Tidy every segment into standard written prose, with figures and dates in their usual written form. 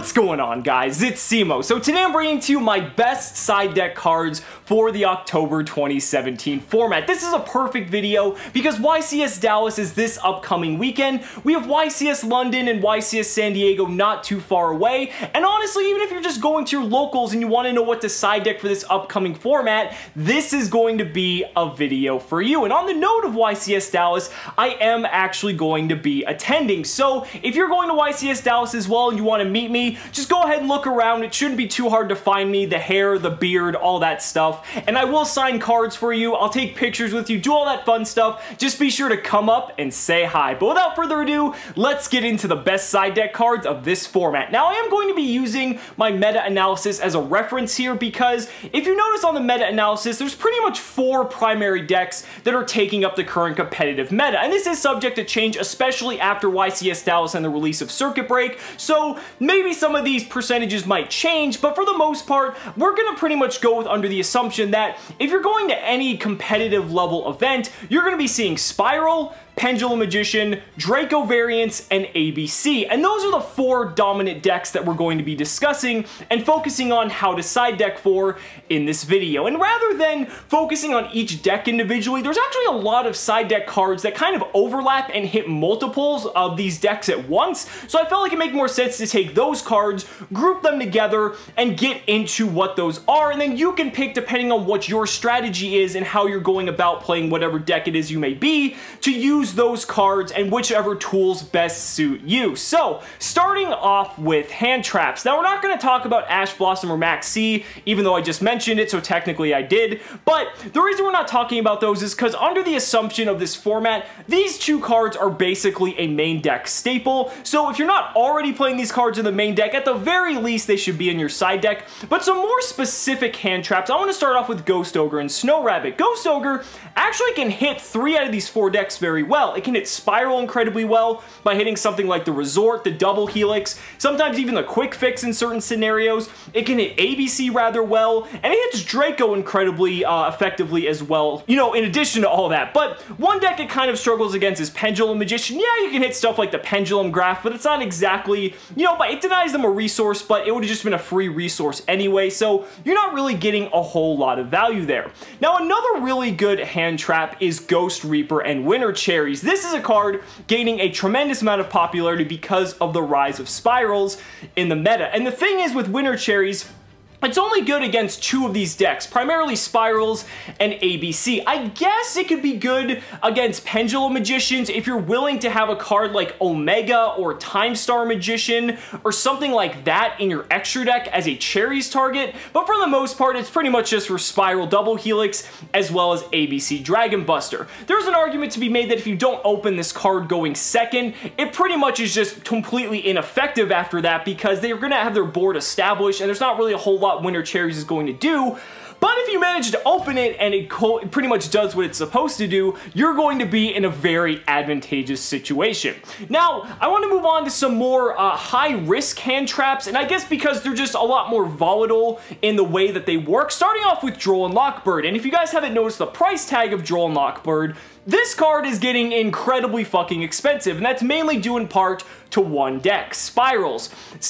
What's going on, guys? It's Cimo. So today I'm bringing to you my best side deck cards for the October 2017 format. This is a perfect video because YCS Dallas is this upcoming weekend. We have YCS London and YCS San Diego not too far away. And honestly, even if you're just going to your locals and you want to know what to side deck for this upcoming format, this is going to be a video for you. And on the note of YCS Dallas, I am actually going to be attending. So if you're going to YCS Dallas as well and you want to meet me, just go ahead and look around. It shouldn't be too hard to find me, the hair, the beard, all that stuff. And I will sign cards for you. I'll take pictures with you, do all that fun stuff. Just be sure to come up and say hi. But without further ado, let's get into the best side deck cards of this format. Now, I am going to be using my meta-analysis as a reference here because if you notice on the meta-analysis, there's pretty much 4 primary decks that are taking up the current competitive meta. And this is subject to change, especially after YCS Dallas and the release of Circuit Break. So maybe some of these percentages might change, but for the most part, we're going to pretty much go with under the assumption that if you're going to any competitive level event, you're going to be seeing SPYRAL, Pendulum Magician, Draco variants, and ABC. And those are the 4 dominant decks that we're going to be discussing and focusing on how to side deck for in this video. And rather than focusing on each deck individually, there's actually a lot of side deck cards that kind of overlap and hit multiples of these decks at once. So I felt like it made more sense to take those cards, group them together, and get into what those are. And then you can pick, depending on what your strategy is and how you're going about playing whatever deck it is you may be, to use those cards and whichever tools best suit you. So, starting off with hand traps. Now, we're not going to talk about Ash Blossom or Max C, even though I just mentioned it, so technically I did. But the reason we're not talking about those is because under the assumption of this format, these 2 cards are basically a main deck staple. So if you're not already playing these cards in the main deck, at the very least, they should be in your side deck. But some more specific hand traps, I want to start off with Ghost Ogre and Snow Rabbit. Ghost Ogre actually can hit 3 out of these 4 decks very well. It can hit SPYRAL incredibly well by hitting something like the Resort, the Double Helix, sometimes even the Quick Fix in certain scenarios. It can hit ABC rather well, and it hits Draco incredibly effectively as well, you know, in addition to all that. But one deck it kind of struggles against is Pendulum Magician. Yeah, you can hit stuff like the Pendulum Graph, but it's not exactly, you know, but it denies them a resource, but it would have just been a free resource anyway, so you're not really getting a whole lot of value there. Now, another really good hand trap is Ghost Reaper and Winter Cherries. This is a card gaining a tremendous amount of popularity because of the rise of spirals in the meta. And the thing is with Winter Cherries, it's only good against 2 of these decks, primarily Spirals and ABC. I guess it could be good against Pendulum Magicians if you're willing to have a card like Omega or Time Star Magician or something like that in your extra deck as a Cherries target, but for the most part, it's pretty much just for SPYRAL Double Helix as well as ABC Dragon Buster. There's an argument to be made that if you don't open this card going second, it pretty much is just completely ineffective after that because they're going to have their board established and there's not really a whole lot Winter Cherries is going to do. But if you manage to open it and it pretty much does what it's supposed to do, you're going to be in a very advantageous situation. Now, I want to move on to some more high-risk hand traps, and I guess because they're just a lot more volatile in the way that they work, starting off with Droll and Lockbird. And if you guys haven't noticed the price tag of Droll and Lockbird, this card is getting incredibly fucking expensive, and that's mainly due in part to one deck, Spirals.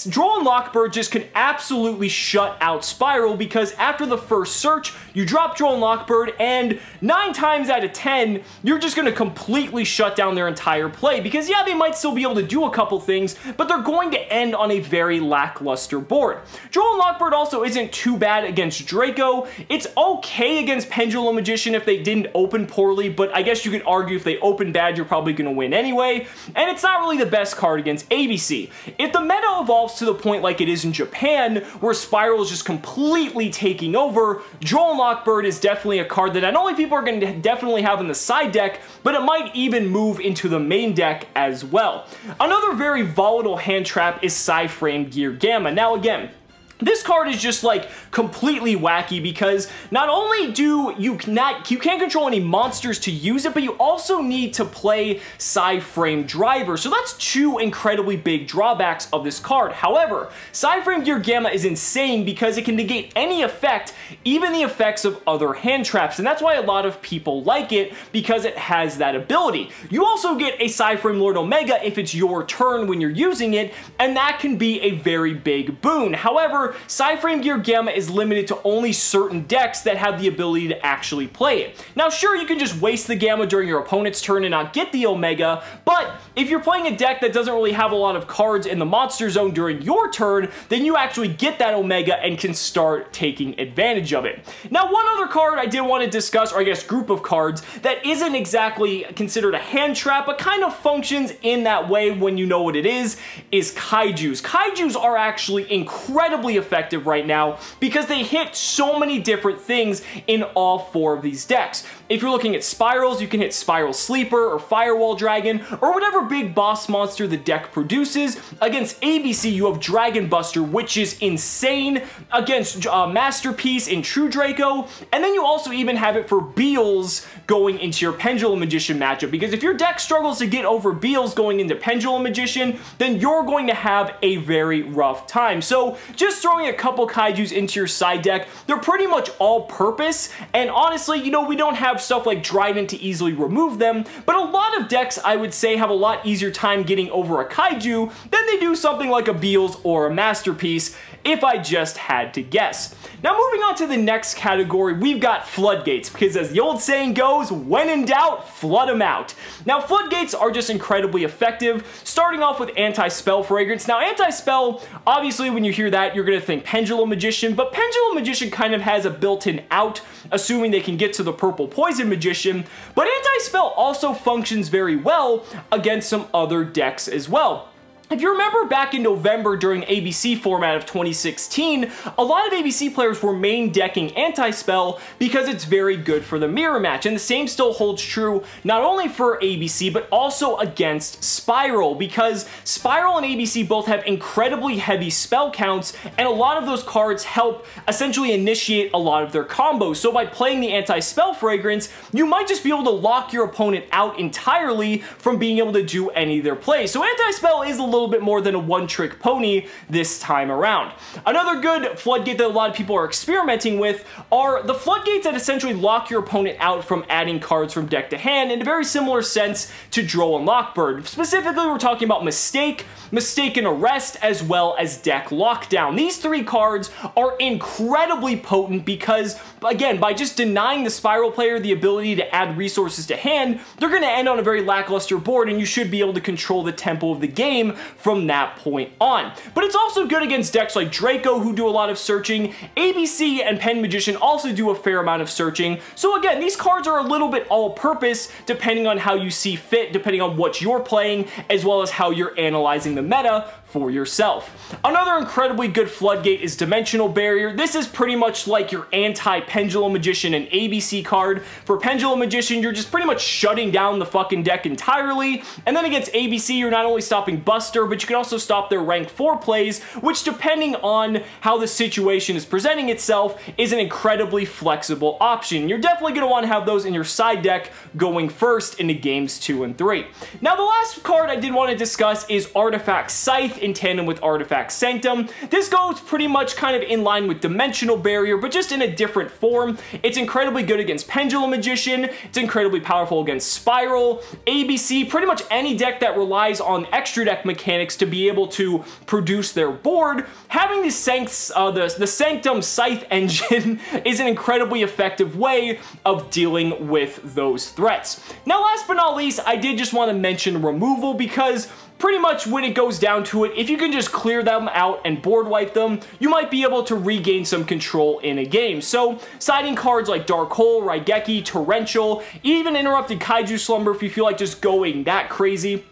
Droll and Lockbird just can absolutely shut out SPYRAL because after the first search, you drop Droll and Lockbird, and 9 times out of 10, you're just going to completely shut down their entire play because, yeah, they might still be able to do a couple things, but they're going to end on a very lackluster board. Droll and Lockbird also isn't too bad against Draco. It's okay against Pendulum Magician if they didn't open poorly, but I guess you could argue if they open bad, you're probably going to win anyway, and it's not really the best card against ABC. If the meta evolves to the point like it is in Japan, where SPYRAL is just completely taking over, Droll and Lockbird is definitely a card that not only people are going to definitely have in the side deck, but it might even move into the main deck as well. Another very volatile hand trap is Psy-Frame Gear Gamma. Now again, This card is just like completely wacky because not only do you can't control any monsters to use it, but you also need to play Psy-Frame Driver. So that's two incredibly big drawbacks of this card. However, Psy-Frame Gear Gamma is insane because it can negate any effect, even the effects of other hand traps, and that's why a lot of people like it, because it has that ability. You also get a Psy-Frame Lord Omega if it's your turn when you're using it, and that can be a very big boon. However, Psy-Frame Gear Gamma is limited to only certain decks that have the ability to actually play it. Now sure, you can just waste the Gamma during your opponent's turn and not get the Omega, but if you're playing a deck that doesn't really have a lot of cards in the monster zone during your turn, then you actually get that Omega and can start taking advantage of it. Now one other card I did want to discuss, or I guess group of cards, that isn't exactly considered a hand trap, but kind of functions in that way when you know what it is Kaijus. Kaijus are actually incredibly effective right now because they hit so many different things in all four of these decks. If you're looking at spirals, you can hit Spiral Sleeper or Firewall Dragon or whatever big boss monster the deck produces. Against ABC, you have Dragon Buster, which is insane. Against Masterpiece in True Draco, and then you also even have it for Beals going into your Pendulum Magician matchup, because if your deck struggles to get over Beals going into Pendulum Magician, then you're going to have a very rough time. So just throwing a couple Kaijus into your side deck, they're pretty much all purpose, and honestly, you know, we don't have stuff like Trident to easily remove them, but a lot of decks, I would say, have a lot easier time getting over a Kaiju than they do something like a Beals or a Masterpiece, if I just had to guess. Now moving on to the next category, we've got floodgates, because as the old saying goes, when in doubt, flood them out. Now floodgates are just incredibly effective, starting off with AntiSpell Fragrance. Now AntiSpell, obviously when you hear that, you're going to think Pendulum Magician, but Pendulum Magician kind of has a built-in out, assuming they can get to the Purple Poison Magician, but AntiSpell also functions very well against some other decks as well. If you remember back in November during ABC format of 2016, a lot of ABC players were main decking AntiSpell because it's very good for the mirror match, and the same still holds true not only for ABC but also against SPYRAL, because SPYRAL and ABC both have incredibly heavy spell counts, and a lot of those cards help essentially initiate a lot of their combos. So by playing the AntiSpell Fragrance, you might just be able to lock your opponent out entirely from being able to do any of their plays. So AntiSpell is a little bit more than a one-trick pony this time around. Another good floodgate that a lot of people are experimenting with are the floodgates that essentially lock your opponent out from adding cards from deck to hand in a very similar sense to Droll and Lockbird. Specifically, we're talking about Mistake, Mistaken Arrest, as well as Deck Lockdown. These three cards are incredibly potent because, again, by just denying the SPYRAL player the ability to add resources to hand, they're going to end on a very lackluster board, and you should be able to control the tempo of the game from that point on. But it's also good against decks like Draco, who do a lot of searching. ABC and Pen Magician also do a fair amount of searching. So again, these cards are a little bit all-purpose depending on how you see fit, depending on what you're playing, as well as how you're analyzing the meta for yourself. Another incredibly good floodgate is Dimensional Barrier. This is pretty much like your anti-Pendulum Magician and ABC card. For Pendulum Magician, you're just pretty much shutting down the fucking deck entirely, and then against ABC, you're not only stopping Buster, but you can also stop their rank 4 plays, which depending on how the situation is presenting itself, is an incredibly flexible option. You're definitely going to want to have those in your side deck going first into games 2 and 3. Now the last card I did want to discuss is Artifact Scythe in tandem with Artifact Sanctum. This goes pretty much kind of in line with Dimensional Barrier, but just in a different form. It's incredibly good against Pendulum Magician, it's incredibly powerful against SPYRAL, ABC, pretty much any deck that relies on extra deck mechanics to be able to produce their board. Having the Sanctum Scythe engine is an incredibly effective way of dealing with those threats. Now last but not least, I did just want to mention removal, because pretty much when it goes down to it, if you can just clear them out and board wipe them, you might be able to regain some control in a game. So siding cards like Dark Hole, Raigeki, Torrential, even Interrupted Kaiju Slumber if you feel like just going that crazy.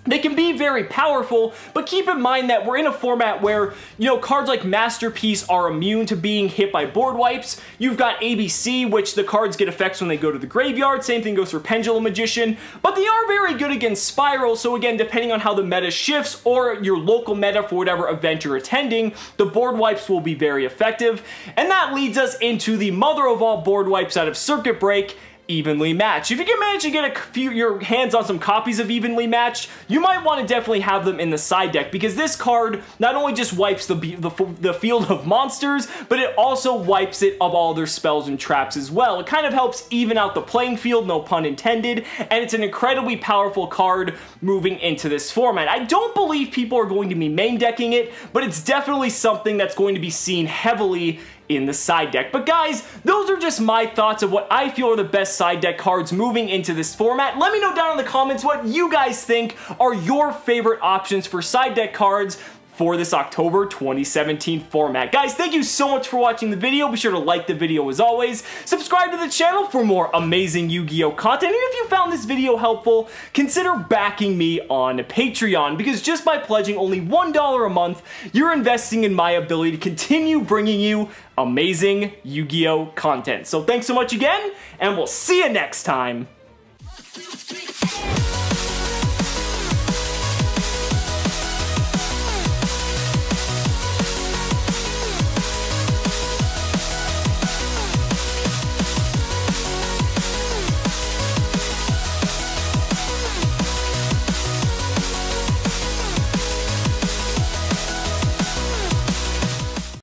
They can be very powerful, but keep in mind that we're in a format where, you know, cards like Masterpiece are immune to being hit by board wipes. You've got ABC, which the cards get effects when they go to the graveyard. Same thing goes for Pendulum Magician, but they are very good against Spiral, so again, depending on how the meta shifts or your local meta for whatever event you're attending, the board wipes will be very effective. And that leads us into the mother of all board wipes out of Circuit Break, Evenly Matched. If you can manage to get your hands on some copies of Evenly Matched, you might want to definitely have them in the side deck, because this card not only just wipes the field of monsters, but it also wipes it of all their spells and traps as well. It kind of helps even out the playing field, no pun intended, and it's an incredibly powerful card moving into this format. I don't believe people are going to be main decking it, but it's definitely something that's going to be seen heavily in the side deck. But guys, those are just my thoughts of what I feel are the best side deck cards moving into this format. Let me know down in the comments what you guys think are your favorite options for side deck cards for this October 2017 format. Guys, thank you so much for watching the video. Be sure to like the video as always. Subscribe to the channel for more amazing Yu-Gi-Oh content. And if you found this video helpful, consider backing me on Patreon, because just by pledging only $1 a month, you're investing in my ability to continue bringing you amazing Yu-Gi-Oh content. So thanks so much again, and we'll see you next time.